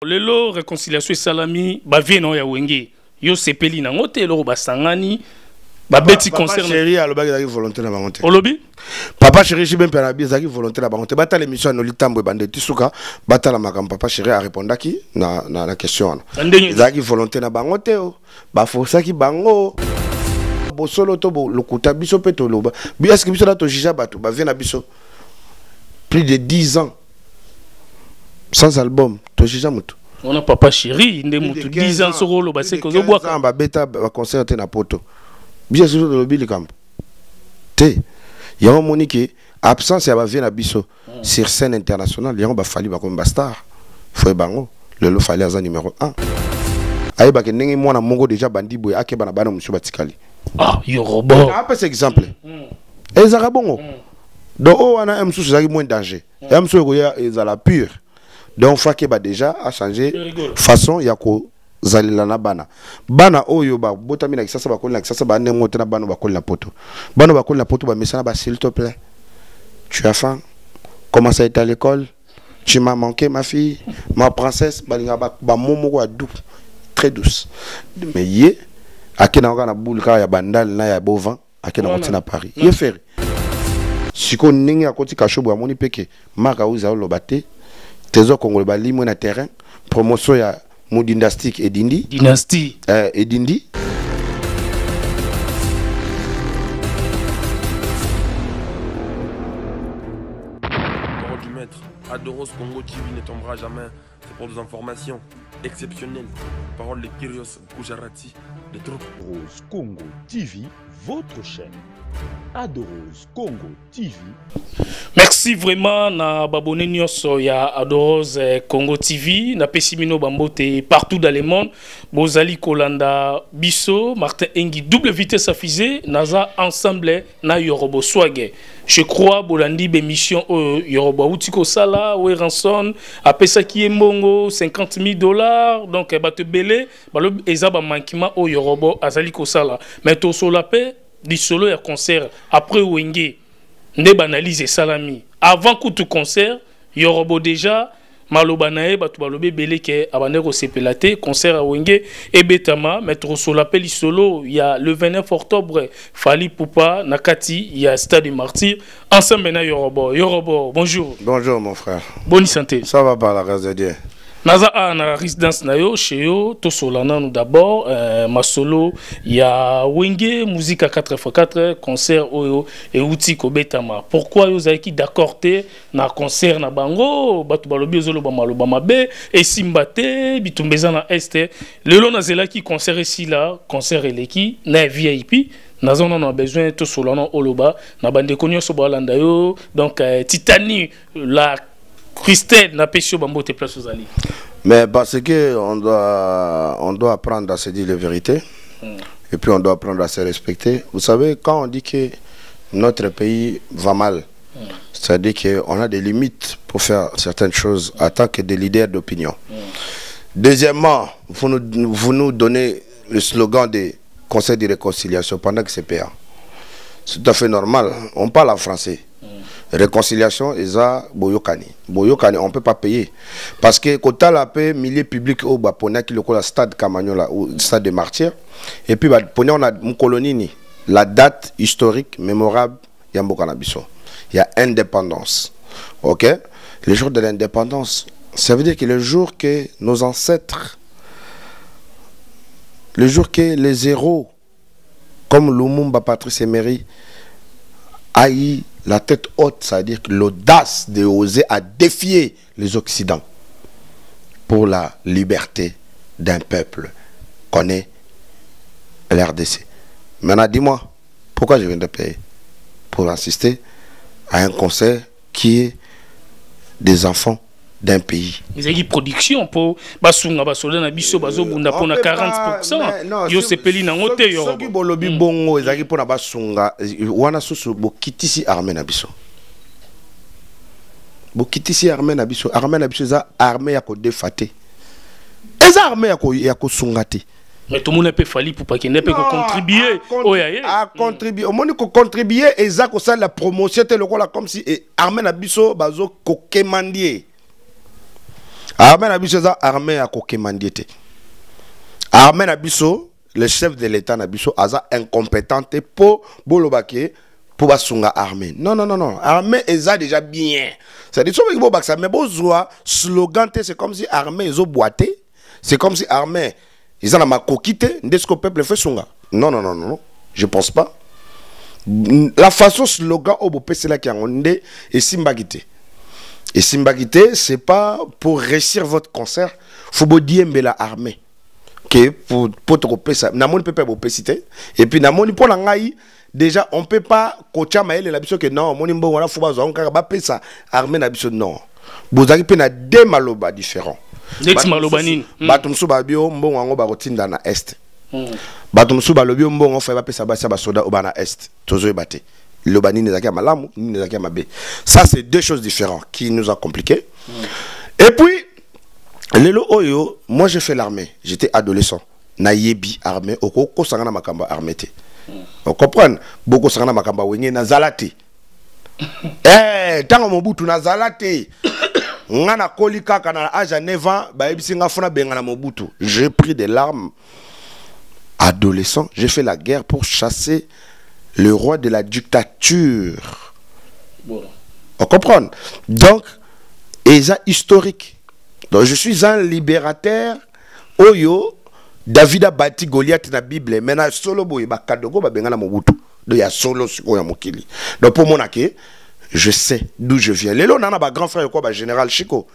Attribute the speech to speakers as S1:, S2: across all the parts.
S1: Lelo réconciliation salami ba vieno ya wenge yo sepeli na ngote lo basangani ba beti concerne
S2: chéri aloba ki volonté na bangote
S1: olobi
S2: papa chéri jibe mpe na bi zaki volonté na bangote bata l'émission no litambo bande tisuka bata la makam papa chéri a répondaki na question zaki volonté na bangote o ba fosaki bango bosolo to bo lokuta biso pe to loba bi est-ce que biso na to jija bato ba vient na biso plus de 10 ans sans album to jija mutu
S1: on a papa chéri ndé mutu 10 ans soko lo ba se ko zo boa
S2: ba beta ba concert na poto bien sûr de lobby camp te yango monique absence ya ba vient na biso sur scène internationale yango ba fali ba comme star foi bango le lo fali aza numéro 1 ayi ba ke ndenge mwana mongo déjà bandi boy ake bana bana musu batikali
S1: ah yo robot
S2: ah pas exemple ezaka bongo donc on a un souci zaki moins danger un souci ko ya ezala pure donc faut que ba déjà a changé façon ya ko zalila na bana bana oyo ba botami na kisasa ba kolina kisasa ba nemo tena bana ba kolina poto ba mesana ba s'il te plaît tu as faim, commence à être à l'école, tu m'as manqué ma fille, ma princesse balinga ba momo ko doux très douce mais yé akena ngana bulka ya bandal na ya bovin akena kotina Paris ye faire siko ningi akoti kashobo amoni peke maka uza lobate Trésor Congolais bali mo na terrain promotion ya Moudindastique et Dindi
S1: dynastie
S2: et Dindi
S3: Parole du maître Adoros Congo TV ne tombera jamais. C'est pour des informations exceptionnelles. Parole de Kyrios Gujarati de trop.
S4: Rose Congo TV, votre chaîne. Adoros Congo TV.
S1: Merci vraiment na babone nyonso ya Adoros Congo TV na pesimino bambote partout dans le monde bozali kolanda biso Martin Engi double vitesse à fusée naza ensemble na Yorobo Swag je crois bolandi bémission Yorobo utiko sala we ranson apesa ki mbongo $50,000 donc bato belé balo ezaba mankima o Yorobo azali ko sala mais to solape di solo ya concert après wenge ne banalise salami avant coup concert Yorobo déjà malobanae batu balobe belé ke abane ko sepelate concert à wenge et betama mettre solo appel solo il y a le 29 octobre Fali Poupa nakati il y a Stade Martyr ensemble na Yorobo bonjour
S2: bonjour mon frère
S1: bonne santé
S2: ça va par la grâce de Dieu
S1: naza na résidence na yo chez yo to solana nous d'abord ma solo ya wenge musique à 4x4 concert oyo et outi ko betama pourquoi yo zaki d'accord te na concert na bango batu balobi zolo ba maloba mabe et simbate bitumbeza na este lelo na zelaki concert ici là concert eleki na VIP nazo on a besoin to solana oloba na bande konyo so balanda yo donc Titani la Christelle n'a pas su bambote place aux alliés.
S2: Mais parce que on doit apprendre à se dire la vérité et puis on doit apprendre à se respecter. Vous savez, quand on dit que notre pays va mal, c'est-à-dire qu'on a des limites pour faire certaines choses en tant que des leaders d'opinion. Deuxièmement, vous nous donnez le slogan des conseils de réconciliation pendant que c'est payant. C'est tout à fait normal. On parle en français. Réconciliation et ça boyokani on peut pas payer parce que quand la paix milieu public au Bapona qui le stade Kamagnola ou stade de Martyrs et puis on a une colonie la date historique mémorable Yambokanabiso il y a indépendance ok le jour de l'indépendance ça veut dire que le jour que nos ancêtres le jour que les héros comme Lumumba Patrice Emery aïe la tête haute, c'est-à-dire l'audace de oser à défier les Occidents pour la liberté d'un peuple qu'on est l'RDC. Maintenant, dis-moi, pourquoi je viens de payer? Pour assister à un concert qui est des enfants d'un pays.
S1: Ils ont une production pour basunga basoda na biso bazobunda pour na 40%. Yo sepeli na ngote yo.
S2: Soki bolobi bongo ezaki pour na basunga wana susu bokitisi armée na biso. Bokitisi armée na biso za armée ya ko defate. Eza armée ya ko sungati.
S1: Mais tout le monde peut Fali Poupa qui ne peut contribuer.
S2: À contribuer. Au monde ko contribuer eza ko ça la promotion te lokola comme si armée na biso bazo ko kemandier. Armée Nabiso est armée à Kokemandiete. Armée Nabiso, le chef de l'État Nabiso, est incompétent pour Bolobake, pour Basunga armée. Non, non, non, non. Armée est déjà bien. C'est-à-dire que mais besoin slogan, c'est comme si armée est boité. C'est comme si armée, ils ont ma coquille, n'est-ce que le peuple fait Sunga. Non, non, non, non. Je pense pas. La façon slogan au Bopé, c'est là qui a ondé et Simbagité. Et Simbagité, c'est pas pour réussir votre concert, faut vous dire la armée. Que pour te couper ça, n'a mon peut pas citer. Et puis n'a mon pour l'angaï, déjà on peut pas coacher maël la biso que non, mon imbo voilà faut pas on va ça armée na biso non. Vous avez pe na deux maloba différents.
S1: Deux maloba nini.
S2: Batum suba bio mbongo ngo ba rotinda na est. Batum suba lobio mbongo fa ba pesa ba soda au bana est. Tozo ebate. Lobani nezaki malamu, ni nezaki mabe. Ça c'est deux choses différentes qui nous a compliqué. Et puis Lelo Oyo, moi j'ai fait l'armée, j'étais adolescent. Nayebi armée, oko sangana makamba armée. On comprend? Beaucoup sangana makamba wenge na zalate. Tango Mobutu na zalate. Ngana kolika kana âge à 9 ans, ba ebisinga fona bengana Mobutu. J'ai pris des larmes. Adolescent, j'ai fait la guerre pour chasser le roi de la dictature. Bon. On comprend? Donc, eza historique. Donc je suis un libérateur. Oyo David a bâti Goliath dans la Bible. Maintenant solo boy ba kadogo ba bengana Mobutu. Donc il y a solo sur ya mokili. Donc pour mon aké, je sais d'où je viens. Lelo nana ba grand frère quoi ba général Chico.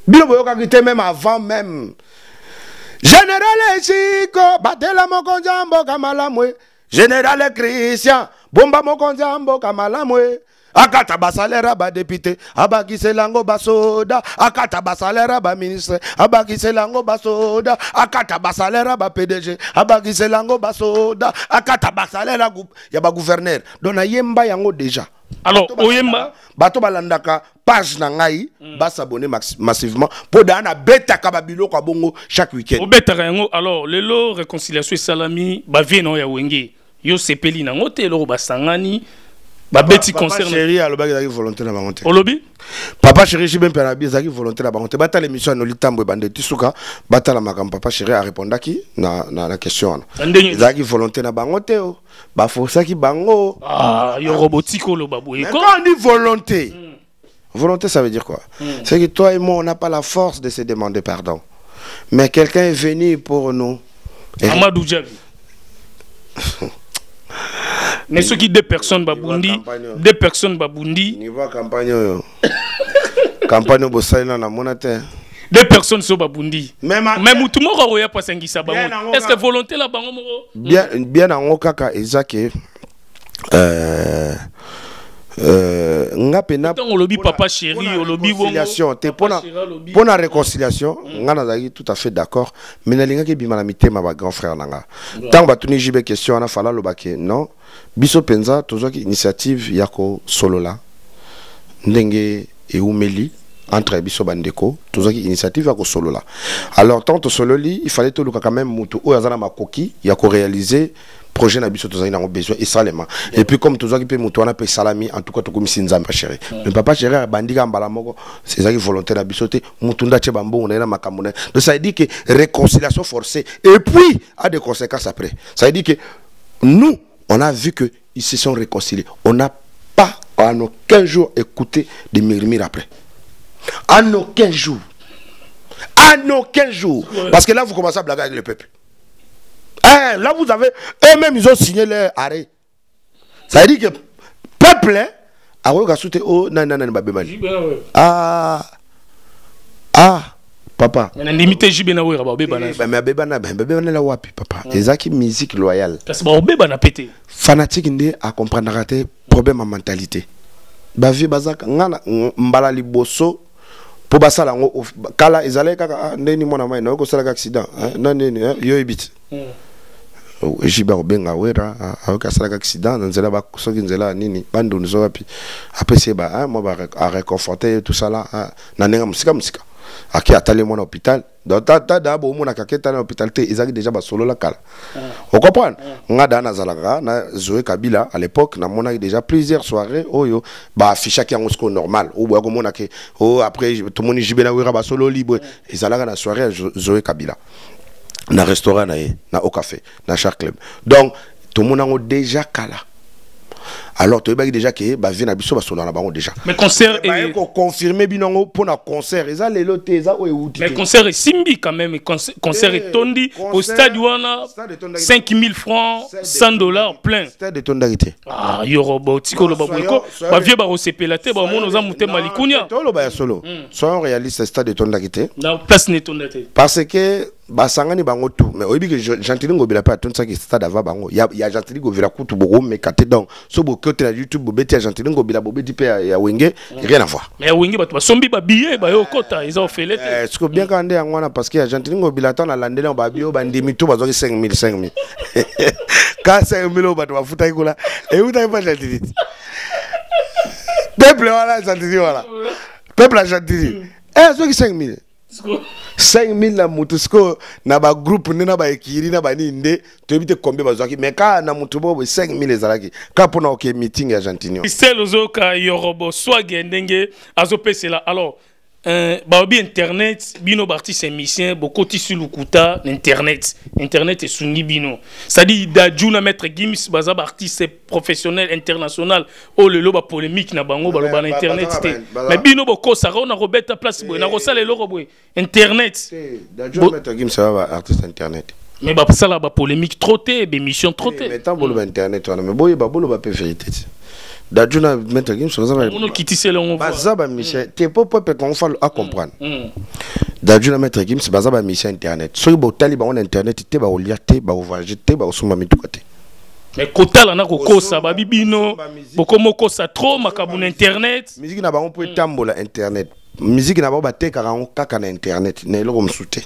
S2: Bilo boyo ka même avant même. Général Chico batela mokonjambo kamalamwe. Général Christian bomba mokonjambo kamalamwe. Akata basalera ba député, abakiselango basoda, akata basalera ba ministre, abakiselango basoda, akata basalera ba PDG, abakiselango basoda, akata basalera groupe, ya ba gouverneur. Dona yemba yango déjà.
S1: Alors, oyemba
S2: bato balandaka page na ngai, ba s'abonner massivement pour dana beta kababilo kwa bongo chaque week-end.
S1: Obeta yango alors lelo réconciliation salami ba vie no ya wenge. Yo sepeli na ngote lo basangani. Babeti concerne
S2: chéri alobaki zaki volonté na bangote.
S1: Olobi
S2: Papa chéri jiben perabi zaki volonté na bangote. Bata l'émission no litambo bande tisuka bata la makam papa chéri a répondaki na question. Zaki volonté na bangote o. Ba fosaki bango.
S1: Ah, yo robotiko lo baboué.
S2: Quand on dit volonté. Volonté ça veut dire quoi? C'est que toi et moi on n'a pas la force de se demander pardon. Mais quelqu'un est venu pour nous.
S1: Amadou Djabi. Mais ceux qui deux personnes babundi, deux personnes babundi.
S2: Niveau campagne campagne bosaina na monate.
S1: Deux personnes sont babundi. Même tout le monde a pas sengisa bango. Est-ce que volonté la bango moro?
S2: Bien en kaka ezake ngapena
S1: on lobby papa chéri, on lobby
S2: réconciliation, te pour la réconciliation, ngana zaki tout à fait d'accord, mais na linga ke bimana mitema ba grand frère nanga. Tant ba tuni jibe question ana fala lobake non, biso penza tozoki initiative yako solola. Ndenge e umeli entre biso bandeko, tozoki initiative yako solola. Alors tant to sololi, il fallait to luka quand même mutu o yazana makoki yako réaliser projet na biso tozali nango besoin et salema. Et puis comme tozaki pe mutu wana pe salami en tout cas to komisi nzamba chéri. Mais papa chéri bandika mbala moko c'est ça qui volonté na biso te mutu ndache bambo na makambo. Donc ça veut dire que réconciliation forcée et puis a des conséquences après. Ça veut dire que nous on a vu que ils se sont réconciliés. On n'a pas en aucun jour écouté des murmures après. En aucun jour. En aucun jour. Parce que là vous commencez à blaguer avec le peuple. Là, vous avez eux-mêmes, ils ont signé leur arrêt. Ça veut dire que peuple, papa.
S1: Mais limité jibena oui,
S2: papa. Ezaki musique loyale. Fanatique ndé à comprendre raté problème en mentalité. Bavi bazak ngana mbala liboso. Pour basala ngo kala ezale kaka ndeni mona mai na ko sala accident nani yo ebit. Jiba obenga wera avec ça accident nzela ba soki nzela nini bandu nzo wapi après c'est ba moi ba réconforter tout ça là na nenga musika aki atali mon hôpital donc ta bo mona ka keta na hôpital te ezaki déjà ba solo la kala on comprend nga da na zalaka na Zoé Kabila à l'époque na mona déjà plusieurs soirées oyo ba afficha ki ngo normal ou boya ko mona ke après tout moni jibena wira ba solo libre ezalaka na soirée Zoé Kabila na restaurant na au café na Char Club donc tout mona ngo déjà kala. Alors tu as déjà que bah vient abisso baso na bango déjà
S1: mais concert
S2: et confirmer binongo pour na concert eza lelo te eza o
S1: mais concert est simbi quand même concert est tondi au stade wana 5000 francs $100 plein
S2: stade de tondarité
S1: ah yorobo tikolo babweko ba vie ba resepela te ba mono za mutema likunya
S2: tolo ba solo soyons réalistes stade de tondarité
S1: na place ne tondarité
S2: parce que basangani bango tout mais oyebi que Gentili Ngobila pa tonsa ki stade ava bango ya Gentili Ngobila kutu boko mais katé donc so bo côté la YouTube bo beti Gentili Ngobila bo beti pe ya Wenge rien à voir
S1: mais Wenge ba sombi ba billet ba yo kota ils ont fait l'été
S2: est-ce que bien kande ngwana parce que Gentili Ngobila ta na landela ba bio ba ndimi to bazo 5000 ka 5000 ba to bafuta ikola et uta pas Gentili peuple voilà Gentili voilà peuple à Gentili so ki 5000 5000 na mutusko na ba groupe na ba ekiri na ba ninde to ebite combien bazaki mais ka na mutu bobo 5000 ezalaki ka pona ok meeting ya Gentilio
S1: c'est lozoka yorobo swag ndenge azopesela alors baobi internet bino artiste émission beaucoup tissu lukuta internet est sungi bino ça dit Dadjuna maître Gims baza artiste professionnel international oh le loba polémique na bango baloba na internet mais bino boko ça on a robeta place boy na rosala loko boy internet
S2: Dadjuna maître Gims ça va artiste internet
S1: mais ba ça la ba polémique trop té émission trop té
S2: mais tant bolo internet wana mais boy ba bolo ba pe vérité Dadjuna maître Gims ça va
S1: on kitise le on voit
S2: bazaba Michel t'es pas qu'on fa à comprendre Dadjuna maître Gims bazaba Michel internet so bo tali ba on internet te ba o lire te ba o voyager te ba o suma mitukote
S1: mais kotala na kokosa ba bibino boko moko sa trop makabuna internet
S2: musique na ba on peut tambola internet musique na ba te karango kaka na internet na eloko msute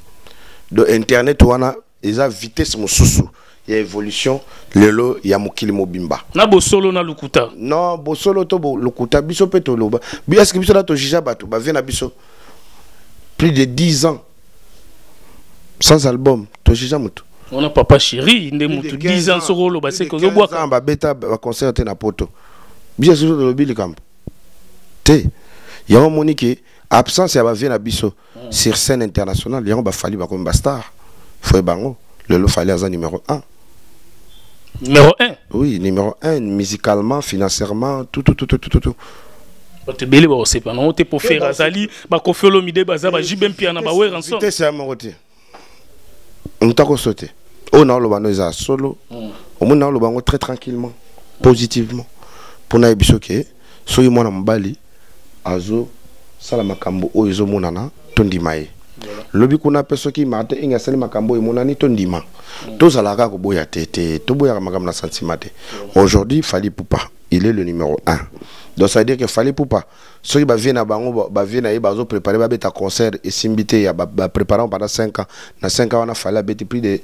S2: do internet wana eza vitesse mususu ya évolution lelo ya mokili mobimba
S1: na bosolo na lukuta
S2: non bosolo to lukuta biso peto loba bi est-ce que biso na to jija bato ba vient na biso plus de 10 ans sans album to jija mutu
S1: on a papa chéri nde mutu 10 ans soko loba c'est que zo bois
S2: ba beta ba concert na poto biso so de lobili camp te ya monique absence ya ba vient na biso sur scène internationale ya ba fali ba comme star foi bango lelo fali aza numéro 1.
S1: Numéro 1.
S2: Oui, numéro 1, musicalement, financièrement, tout.
S1: Tu beli ba c'est pas non te pour faire azali ba kofelo mide baza ba jibem pia na ba we ranson.
S2: C'est à mon côté. On t'a sauté. On a le banoza solo. On a le bango très tranquillement, positivement. Pour na biso ke soyi mwana mbali azo sala makambo o ezo monana tondimaye. Lobi kuna peso ki mate inga sali makambo monani tondima. Tous à la raga boya tete, to boya magam na sentimate. Aujourd'hui, Fally Ipupa, il est le numéro 1. Donc ça veut dire que Fally Ipupa, ceux qui viennent à bango, viennent à bazo préparer ba beta concert et simbité ba préparant pendant 5 ans. Na 5 ans on a fallu beta plus de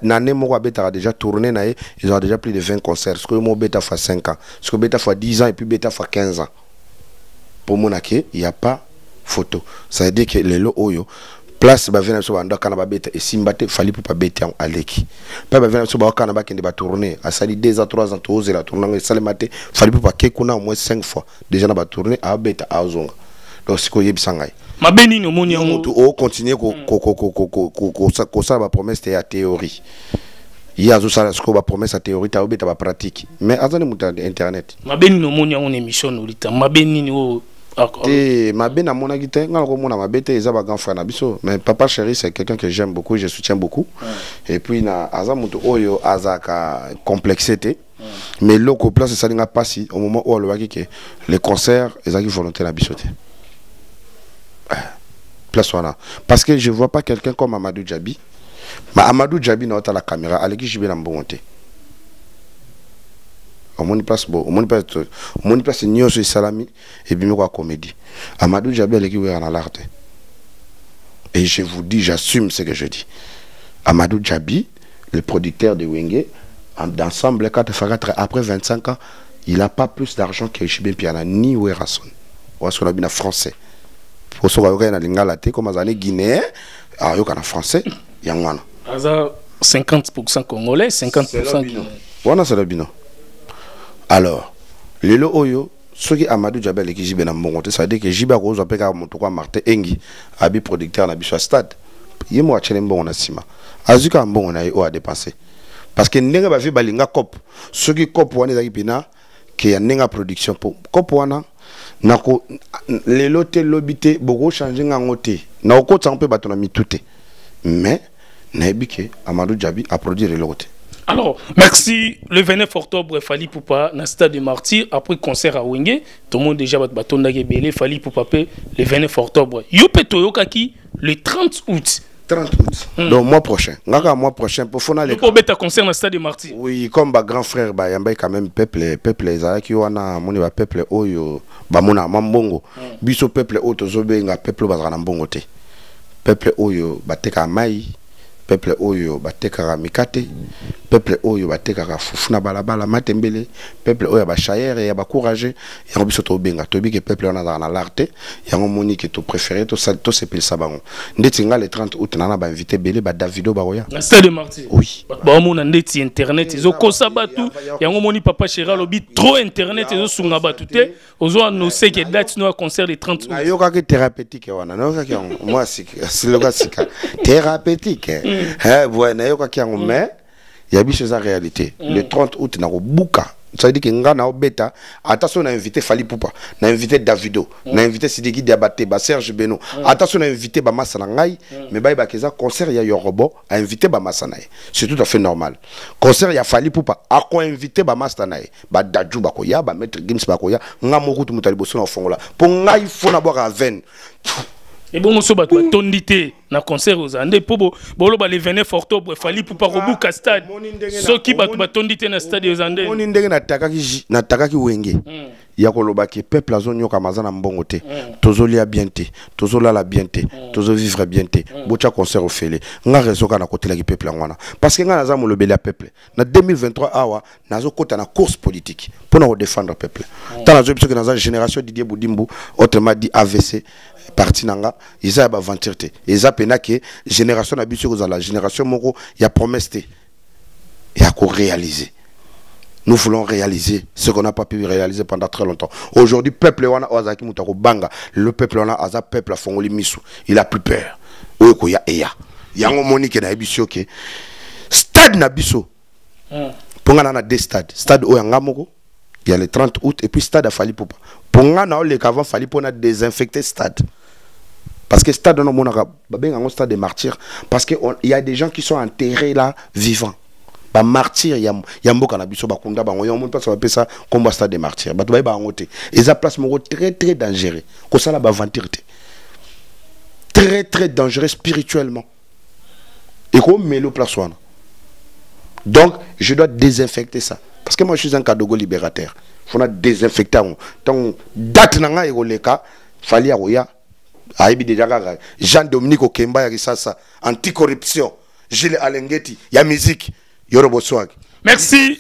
S2: na ne mo beta a déjà tourné na ils ont déjà plus de 20 concerts. Ce que mo beta fait 5 ans, ce que beta fait 10 ans et puis beta fait 15 ans. Pour monake, il y a pas photo. Ça veut dire que les lo oyo place ba vena so banda kana ba beta et simbate Fally Ipupa beta aleki pa ba vena so ba kana ba kende ba tourner a sali 2 à 3 ans to oser la tourner salemate Fally Ipupa ke kuna au moins 5 fois déjà na ba tourner a beta azonga donc siko yebisangai
S1: mabeni no moni
S2: on o continuer ko ça ba promesse te ya théorie il y a ça ce ko ba promesse à théorie ta beta ba pratique mais azane muta internet
S1: mabeni no moni on émission no lita mabeni ni
S2: et ma belle à mon agité, ma bête est grand frère Nabiso. Mais papa chéri, c'est quelqu'un que j'aime beaucoup, je soutiens beaucoup. Et puis na azamuto oyo azaka complexité. Mais l'autre place ça n'a pas si au moment où on le voit que les concerts, ils ont volonté Nabiso. Place voilà. Parce que je vois pas quelqu'un comme Amadou Djabi. Mais Amadou Djabi n'a pas la caméra, avec qui je vais l'embonter. On place Nyo sur Salami et bien quoi comédie. Amadou Djabi est qui en l'art. Et je vous dis, j'assume ce que je dis. Amadou Djabi, le producteur de Wenge, d'ensemble, après 25 ans, il n'a pas plus d'argent que Chibé Piana, ni Werason. Ou est-ce qu'on a bien français. pour ce qu'on a lingala te comme azani guinéen ah yoka na français yangwana
S1: aza 50% congolais 50% guinéen
S2: wana c'est le bino alors lelo oyo soki Amadou Djabel ki jibe na mbongo ça veut dire que jiba ko zo peka moto kwa Martin Engi abi producteur na biso stade yemo achele mbongo na sima azuka mbongo na yo a dépenser parce que ndenge ba vi balinga cop soki cop wana za kipina ke ya ndenge production po cop wana nako lelo te lobité boko changer ngango te na ko tsampe bato na mitute mais na ebike Amadou Djabi a produire le côté.
S1: Alors, merci. Le 29 octobre, Fally Poupa, dans le stade de Martyr, après concert à Wenge, tout le monde déjà va bâton d'Aguebele, Fally Poupa, le 29 octobre. Yope Toyokaki, le 30 août.
S2: 30 août. Donc, mois prochain. Mois prochain, pour faire
S1: les. Pour mettre un concert dans le stade de Martyr.
S2: Oui, comme ma grand frère, il y a quand même peuple, qui wana moni ba peuple oyo, ba mona mambongo. Biso peuple oyo zobenga peuple bazana mbongo te. Peuple oyo bateka mai. Peuple oyo bateka mikate, peuple oyo bateka fufuna balabala matembele, peuple oyo ba chayer ya ba courage, ya biso to benga to bi que peuple on a na l'arte, ya moni que to préféré to sepel sabango. Ndeti nga le 30 août nana ba invité belé ba Davido baroya.
S1: La stade de Martyr.
S2: Oui.
S1: Ba mona ndeti internet ezo kosa batu, ya moni papa Chéra lobi trop internet ezo sunga batu te, ozo annoncer que date no concert le 30 août.
S2: Ayoka que thérapeutique wana, no ka moi c'est le sika. Thérapeutique. Voilà, mais il y a des choses en réalité. Le 30 août, na buka. Ça veut dire que nga na beta. Attention, on a invité Fally Poupa, on a invité Davido, on a invité Sidiki Diabaté, Serge Beno. Attention, on a invité Bamassa Nangai, mais bah il concert il y a Yorobo, a invité Bamassa Nangai. C'est tout à fait normal. Concert il y a Fally Poupa, a quoi invité Bamassa Nangai, bah Dadju Bakoya, bah Maître Gims Bakoya, nga mokutu mutaliboso na fongola. Pour nga il faut n'avoir à veine.
S1: Et bon, on se bat tondité na concert aux Andes pour bolo ba le 29 octobre Fally Poupa Robuka stade ceux qui bat tondité na stade aux Andes
S2: on ndenge na takaki wenge ya koloba ke peuple azonyo kamazana mbongo te tozolia bien te tozolala bien te tozovivre bien te bocha concert au fele nga réseau kana côté la peuple ngwana parce que nga naza mo lobeli ya peuple na 2023 awa nazo kota na course politique pour na défendre peuple tant nazo biso que naza génération Didier Boudimbu autrement dit AVC parti nanga isa ba ventirte isa pena que génération habituée aux la génération moko ya promesse te ya ko réaliser. Nous voulons réaliser ce qu'on n'a pas pu réaliser pendant très longtemps. Aujourd'hui peuple wana ozaki mutako banga le peuple wana aza peuple a fongoli misu il a plus peur oyeko ya eya yango monique na ebisio ke stade na biso ponga na deux stade oyanga moko il y a le 30 août et puis stade a Fally Poupa ponga na le kava Fally Poupa désinfecter stade. Parce que stade on a stade de martyrs parce que il y a des gens qui sont enterrés là vivants. Ba martyrs yambo kana biso bakunda bango yomon pas ça ça comme stade de martyrs. Ba to ba ngote. Et ça place moko très très dangereux. Ko ça la ba ventirité. Très très dangereux spirituellement. Et comme melo place wana. Donc je dois désinfecter ça parce que moi je suis un cadogo libérateur. Faut na désinfecter donc date nanga ekoleka Fally aroya Aïbi déjà Jean-Dominique Okemba ya risasa anti-corruption Gilles Alengeti ya musique Yorobo Swag.
S1: Merci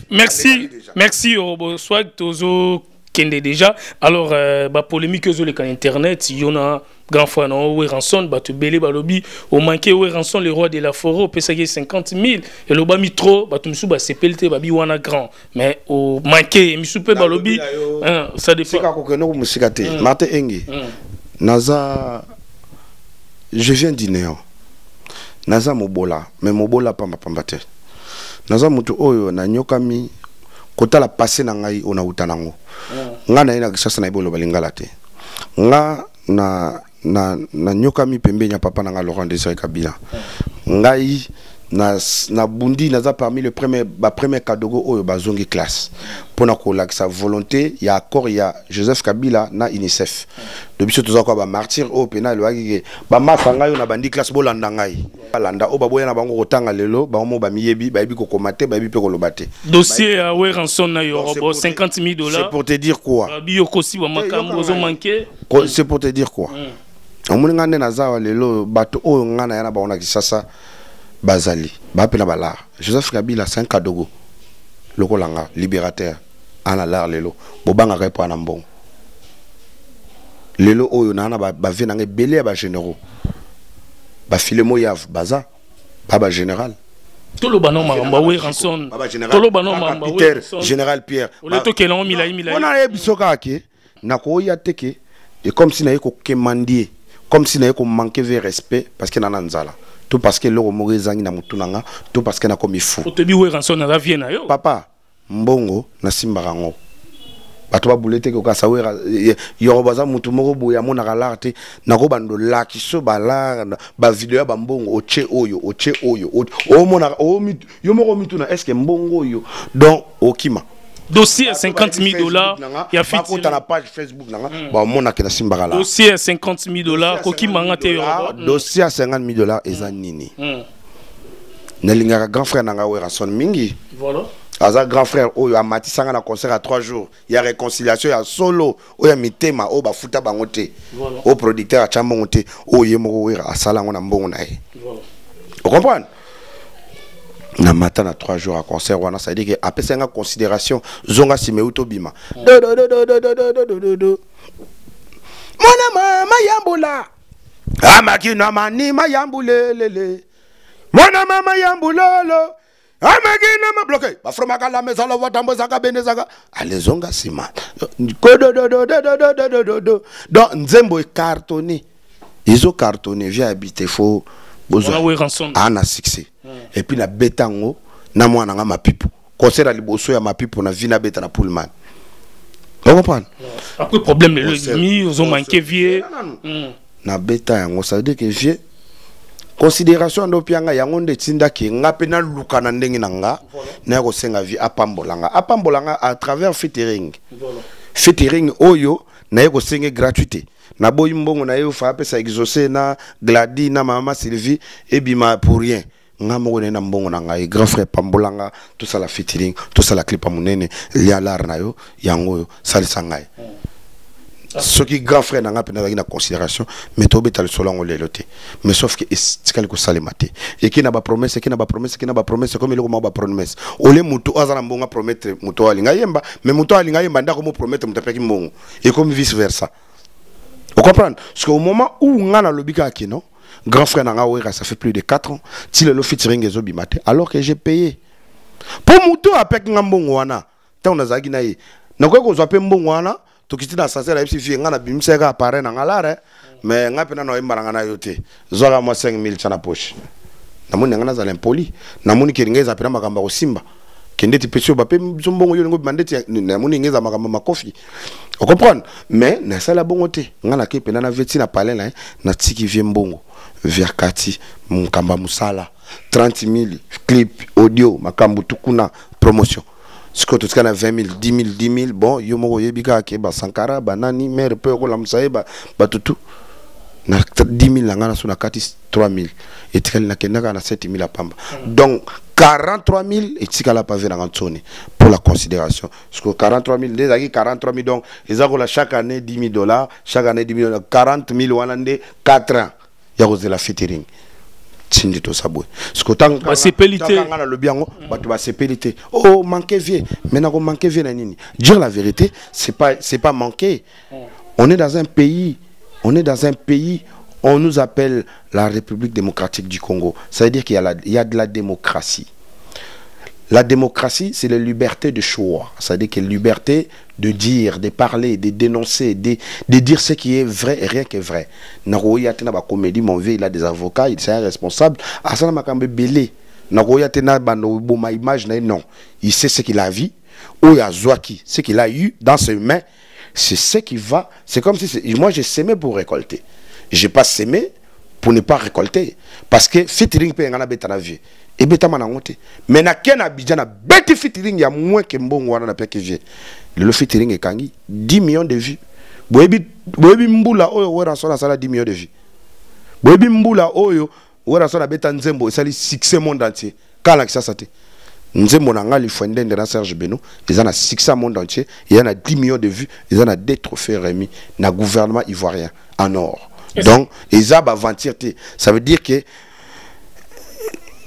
S1: Yorobo Swag tozo kende déjà. Alors ba polémique sur le can internet, il y en a grand frère non Ranson ba te belé ba lobby au manqué Ranson le roi de la forêt au PSG 50 000 et le ba mitro ba tumsu ba CPLT ba bi wana grand mais au manqué misupe ba lobby ça dépend.
S2: C'est ka ko no musikate Martin Engi. Naza, je viens d'Inéo. Naza Mobola, mais Mobola pas ma pambate. Naza mutu oyo na nyokami kota la passé na ngai ona utanango. Nga na ina kisasa na ibolo balingala te. Nga na nyokami pembe nya papa na nga Laurent Désiré Kabila. Ngai na bundi naza parmi le premier kadogo oyo bazongi classe pour na kolak sa volonté ya accord ya Joseph Kabila na UNICEF depuis surtout za kwa ba martyr o pena lo akike ba masanga yo na bandi classe bolanda ngai balanda o baboya na bango kotanga lelo ba mo ba miyebi ba yebi ko komate ba yebi pe ko lobate
S1: dossier à Ranson na yo $50 000.
S2: C'est pour te dire quoi
S1: bio kosi ba makambo zo manqué
S2: c'est pour te dire quoi omuni ngane na zawa lelo bato o ngana yana ba ona kisasa Bazali, Bapela Bala, Joseph Kabila, 5 kadogo, Lokolanga, libérateur, Ana Lar Lelo, Bobanga Repo Anambon. lelo oyo nana ba vie nanga belé ba généraux ba filemo yav baza ba général
S1: tolo bano mamba we ranson tolo bano mamba we
S2: général Pierre
S1: le to kelon milai
S2: on a bisoka ke na ko ya teke et comme si na ko kemandier comme si na ko manquer de respect parce que nana nzala tout parce que le romori zangi na mutunanga tout parce que na komi fou
S1: o te bi we ranson na vie na yo
S2: papa mbongo na simba rango bato ba bulete ko kasa wera yo baza mutu moko boya mona kalarte nako bando laki so bala ba video ba mbongo oche oyo o mona o mitu yo moko mitu na est-ce que mbongo yo donc okima
S1: dossier $50,000 ya
S2: fiti na page Facebook nanga ba mona ke na simba kala
S1: dossier $50,000 ko kimanga te yo
S2: dossier $50,000 eza nini nelinga grand frère nanga wera son mingi
S1: voilà
S2: Aza grand frère oyo amati sanga na concert à 3 jours il y a réconciliation il y a solo oyo mitema o ba futa bangote au producteur a chambongote oyo moko wera asala ngona mbongo na ye vous comprenez na matin na 3 jours à concert wana ça veut dire que après c'est une considération zonga simeuto bima do mona mama yambula amakina mani mayambule lele mona mama yambulolo amagina ma bloqué ba froma kala meza la watambo zaka benezaka alezonga sima do donc nzembo cartonné ils ont cartonné via habiter faux besoin ana succès et puis na betango na mwana nga mapipo concert ali boso ya mapipo na vina beta na pullman vous comprenez
S1: après problème les amis ils ont manqué vieux
S2: na beta yango ça veut dire que vieux considération ndo pianga yango nde tinda ki ngape na luka na ndenge nanga na ko senga vi apambolanga à travers featuring featuring oyo na ko senga gratuité na boy mbongo na yo fa pesa exaucer na Gladi na mama Sylvie et bima pour rien ngamo na mbongo nanga e grand frère pambolanga tout ça la featuring tout ça la clip amunene lia lar na yo yango yo salisa ngai ce qui grand frère n'a pas pris en considération mais tout est le solon leloté mais sauf que c'est quelque chose maté et qui n'a pas promesse qui n'a pas promesse qui n'a pas promesse comme il a pas promesse ole mutu azana mbonga promettre mutu alinga yemba mais mutu alinga yemba ndako mo promettre mutu peki mbongo et comme vice versa vous comprenez parce qu'au moment où on a le lobika qui non grand frère n'a pas ça fait plus de 4 ans si le featuring est obimaté alors que j'ai payé pour mutu apek mbongo wana tant on a zagi na yi na quoi qu'on soit payé mbongo wana tukiti na sasa la FCF ngana bimseka appareil na ngalare mais ngapena no imbaranga na yote zoga mo 5,000 chana poche namuni ngana za l'impoli namuni kiringeza pena makamba osimba kende ti pesio bape zombongo yo ngo mandeti namuni ngeza makamba makofi vous comprenez mais na sala bongo te ngana ke pena na veti na palais là na tiki vie mbongo vers kati mukamba musala 30,000 clip audio makambu tukuna promotion. Ce que tu as 20,000, 10,000, bon, yo mo yebika ke ba sankara banani mère pe ko la musaye ba tutu na 10,000 ngana suna kati 3,000 et tikali na kenaka na 7,000 à pamba. Donc 43,000 et tikala pa ve na ngantoni pour la considération. Parce que 43,000 déjà 43,000 donc ils ont la chaque année $10,000, chaque année $10,000, 40,000 wanande 4 ans. Ya cause de la featuring. Tindi to sabwe ce que tant ngana le biango batu ba sepelité oh manquer vieux maintenant qu'on manquer vieux na nini dire la vérité c'est pas manquer on est dans un pays on nous appelle la République démocratique du Congo, ça veut dire qu'il y a de la démocratie. La démocratie, c'est la liberté de choix. C'est-à-dire que la liberté de dire, de parler, de dénoncer, de dire ce qui est vrai et rien que vrai. Naroya tena ba comédie, mon vieux, il a des avocats, il est un responsable. Asana makambe belé. Naroya tena ba no ma image non. Il sait ce qu'il a vu. Oya Zouaki, ce qu'il a eu dans ses mains, c'est ce qui va. C'est comme si moi j'ai semé pour récolter. J'ai pas semé pour ne pas récolter. Parce que featuring pe ngana betana vie. Et beta manangote mais na kena bidjana beti featuring ya moins que mbongo wana na peke vie le featuring e kangi 10 millions de vues boyebi mbula oyo wera sona sala 10 millions de vues boyebi mbula oyo wera sona beta nzembo sali succès monde entier kala kisasa te nzembo na ngali fondende na Serge Beno ils en a succès monde entier il y en a 10 millions de vues ils en a des trophées remis na gouvernement ivoirien en or donc ils a aventure te ça veut dire que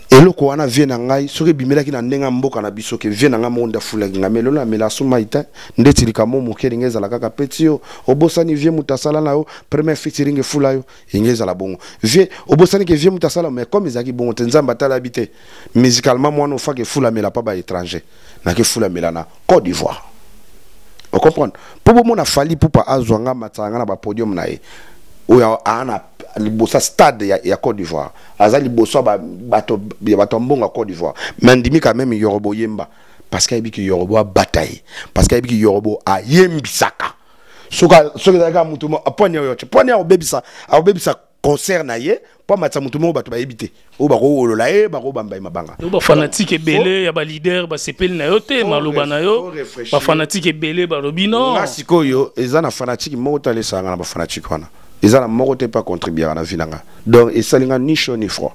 S2: eloko wana vie na ngai soki bimelaki na ndenga mboka na biso ke vie na ngai monda fulaki nga melolo amela suma ita ndeti likamo moke ngeza la kaka petio obosani vie mutasala na yo premier featuring fula yo ngeza la bongo vie obosani ke vie mutasala mais comme ezaki bongo tenzamba tala habité musicalement moi no fa ke fula mela pas ba étranger na ke fula mela na Côte d'Ivoire. Vous comprenez? Pour moi, on a fallu pour pas azwanga matanga na ba podium na e. Oya ana libosa stade ya Côte d'Ivoire. Aza libosa bato mbongo à Côte d'Ivoire. Mais ndimi quand même Yorobo yemba parce qu'il y a Yorobo a bataille parce qu'il y a Yorobo a yembisaka. Soka daga mutumo aponya yote. Ponya obebisa concert na ye pas matsa mutumo bato ba ebité. O ba ko olola e ba ko bamba mabanga.
S1: Ba fanatique belé ya ba leader ba sepel na yo te maloba na yo. Ba fanatique belé ba robino.
S2: Na sikoyo ezana fanatique mo tale sanga na ba fanatique wana. Ezana mo te pas contribuer na vinanga. Donc et salinga ni chaud ni froid.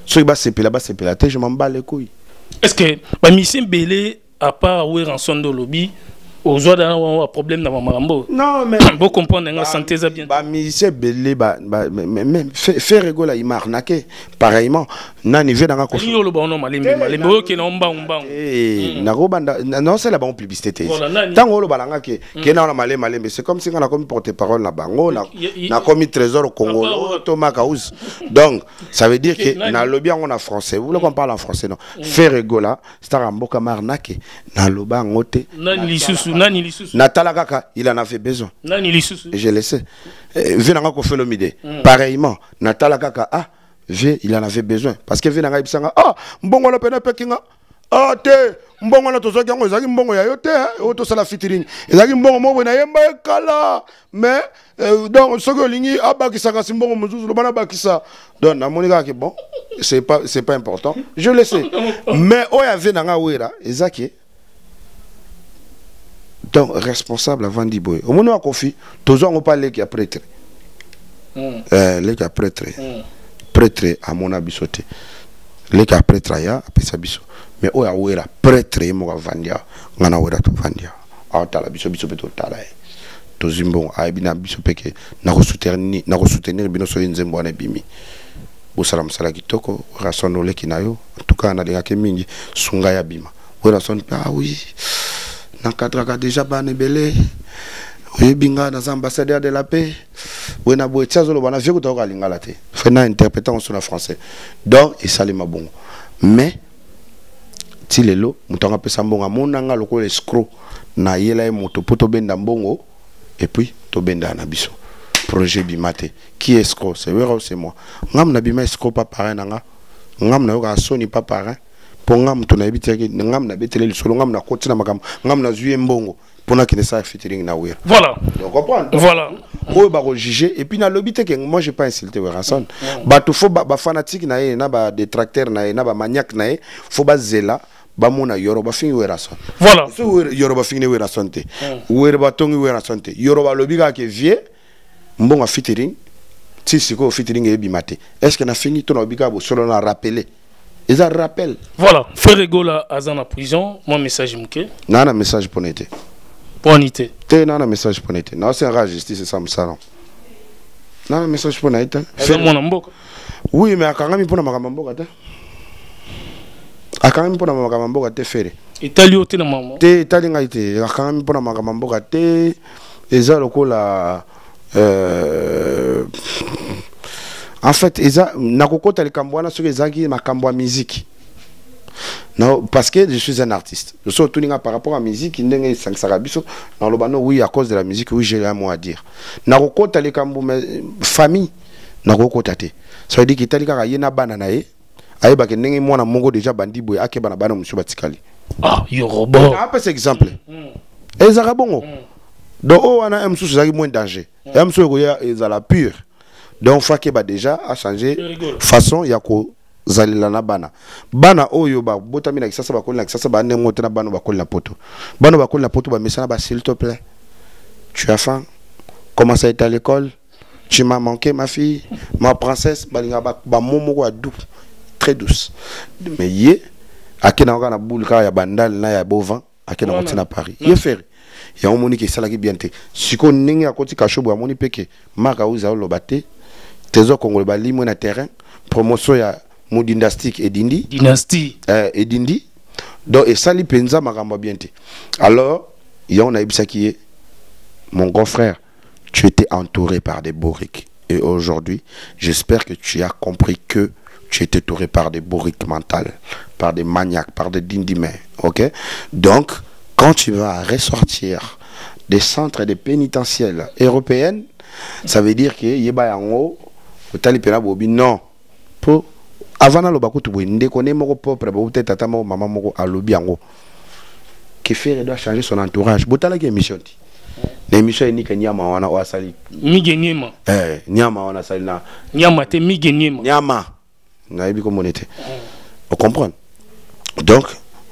S2: So ba sepela te je m'en bats les couilles.
S1: Est-ce que ba mission belé à part ouais rançon de lobby aux autres un problème dans Marambo.
S2: Non mais
S1: vous comprenez la santé ça bien.
S2: Bah monsieur belé mais fait rigoler il m'a arnaqué pareillement na niveau dans
S1: ko. Ni lo ba no malembe ke na mba.
S2: Na robanda non c'est la bonne publicité. Tant lo balanga ke na malembe c'est comme si on a comme porte-parole na bango na comme trésor au Congo Thomas Kaous. Donc ça veut dire que na lobby on a français. Vous voulez qu'on parle en français non. Fait rigoler c'est un mboka marnaqué na loba ngote. Natala Kaka, il en avait besoin. Je le sais. Venanga ko felomide. Pareillement, Natala Kaka, il en avait besoin. Parce que Venanga Ibsanga, mbongo la pena pekinga. Te, mbongo la tozo yango, ezaki mbongo ya yote, oto sala featuring. Ezaki mbongo mo na yemba kala. Mais, donc, soko lingi, abakisa si mbongo mozuzu, lo bana bakisa. Donc, na monika ke bon, c'est pas important. Je le sais. Mais, oya Venanga wera, ezaki. Donc, responsable avant d'Iboy. Au moment où on fait, tous on parle qui a prêtre. Les qui a prêtre. Prêtre à mon abisoté. Les qui a prêtre ya, après ça biso. Mais où a ouera prêtre et moi vandia. On a ouera tout vandia. Ah, t'as la biso beto t'ala. Tous imbon, ah, bina biso peke. Na soutenir bino so inzembo ane bimi. Bosalam sala kitoko, rason le kinayo. En tout cas, on a des gars mingi sunga ya bima. Ouera son ah oui. Nankatra déjà bané belé oui binga dans ambassadeur de la paix oui na boé tchazo lo bana vieux ko ka lingala te fait na interprétant sur le français donc et ça les ma bon mais ti lelo mutanga pesa mbonga monanga loko escroc na yela e moto poto benda mbongo et puis to benda na biso projet bimate qui escroc c'est vrai c'est moi ngam na bima escroc pas pareil nanga ngam na yo ka soni pas pareil pour ngam to na ebiteke ngam na betele lisolo ngam na kotina makam ngam na zuye mbongo pour na kine sa featuring na wera
S1: voilà
S2: donc comprendre
S1: voilà
S2: ko ba ko juger et puis na lobby que moi j'ai pas insulté Werason ba to fo ba fanatique na ye na ba détracteur na ye na ba maniaque na ye fo ba zela ba mona Yoruba fingi Werason
S1: voilà
S2: so Yoruba fingi Werason te Yoruba tongi Werason te Yoruba lobby ka ke vie mbongo featuring si siko featuring e bimate est-ce que na fingi to na lobby ka bo solo na rappeler. Ils en rappellent.
S1: Voilà, Frère Egola Azan en prison, mon message mouké.
S2: Non, un message pour n'être.
S1: Pour n'être.
S2: Non, un message pour n'être. Non, c'est un justice, c'est ça, mon salon. Non, un message pour n'être.
S1: C'est mon amboka.
S2: Oui, mais à quand même pour la magamboka. À quand même pour la magamboka, t'es fait.
S1: Italie au téléma.
S2: T'es italien, t'es. À quand même pour la magamboka, t'es. Et ça, le coup là. En fait, nakokota le kambwana sur les agi makambwa musique. Non, parce que je suis un artiste. Je suis tout par rapport à la musique, il dans le bano, oui, à cause de la musique, oui, j'ai un mot à dire. Nakokota le kambwa famille, nakokota te. Ça veut dire qu'il y a une bananae, aïe bake n'engue moi na mongo déjà bandi boy, ake banabana monsieur batikali.
S1: Ah, Yoruba.
S2: Ah, pas cet exemple. Et Zarabongo. Donc, on a un souci moins de danger. Et un souci est à la pure. Donc Fake ba déjà a changé façon ya ko zalila na bana oyo ba botami na kisasa ba kolina kisasa ba nemote na bana ba kolina poto ba mesana ba s'il te plaît tu as faim, comment ça est à l'école, tu m'as manqué ma fille, ma princesse balinga ba momo ko doux très douce mais yé akena ngana boule ka ya bandal na ya bovan akena na Paris yé faire ya omoni ke sala ki bien te siko ningi akoti kashobo ya moni peke maka uza lobate Trésor Congolais bali mo na terrain promotion ya mon dynastique et Dindi.
S1: Dynastie.
S2: Et Dindi. Donc, et ça, penza makamba bien. Alors, il y a un aïbisa qui est mon grand frère. Tu étais entouré par des bourriques. Et aujourd'hui, j'espère que tu as compris que tu étais entouré par des bourriques mentales, par des maniaques, par des dindimés. Ok? Donc, quand tu vas ressortir des centres et des pénitentiaires européennes, ça veut dire que yeba yango utalipena bobi non. Pour avant le baku tu ne connais moko propre peut-être tata moko maman moko alobi yango. Que faire doit changer son entourage. Botala ki émission ti. L'émission ni que nyama wana o asali.
S1: Migenyema.
S2: Nyama wana asali na.
S1: Nyama te migenyema.
S2: Nyama. Na yebi comme on était. On comprend. Donc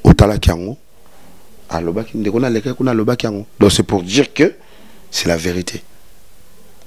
S2: otala ki yango. Alobaki ndekona leka kuna alobaki yango. Donc c'est pour dire que c'est la vérité.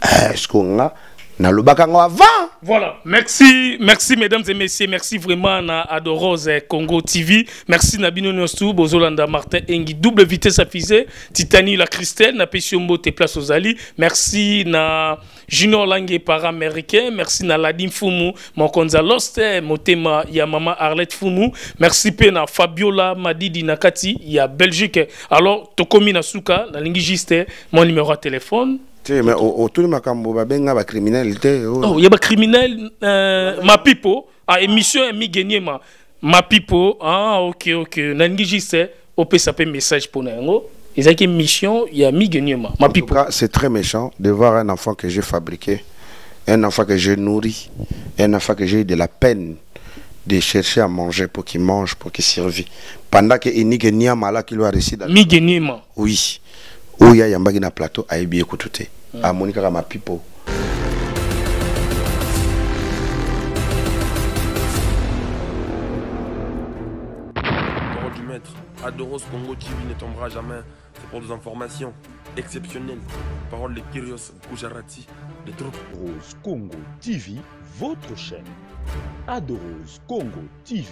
S2: Est-ce qu'on a avant?
S1: Voilà, merci mesdames et messieurs, merci vraiment na Adorose Congo TV, merci Nabino Nostu, Bozolanda Martin Engi, double vitesse affisée, Titani la Christelle, na Pesiombo te place aux Ali, merci na Junior Langue para-américain, merci na Ladim Fumu, Mokonza Loste, Motema ya Mama Arlette Fumu, merci pe na Fabiola Madidi Nakati, ya Belgique. Alors, Tokomi Nasuka, na lingi juste mon numéro de téléphone.
S2: Mais autour de ma cambo, il y a des criminels.
S1: Oh, il y a des criminels. Ma pipo, à émission mi gagné ma pipo. Ah, ok. Nangi juste, on peut s'appeler message pour nous. Ils ont une mission, il y a mi gagné ma pipo.
S2: En tout cas, c'est très méchant de voir un enfant que j'ai fabriqué, un enfant que j'ai nourri, un enfant que j'ai eu de la peine de chercher à manger pour qu'il mange, pour qu'il survive. Pendant que il n'y a mal qui lui a réussi.
S1: Mi gagné ma.
S2: Oui. Où il y a un bagage plateau à bien écouter. À Monica ma pipo.
S3: Parole du maître, Adoros Congo TV ne tombera jamais. C'est pour des informations exceptionnelles. Parole de Kyrios Gujarati, de troupes.
S4: Rose Congo TV, votre chaîne. Adoros Congo TV,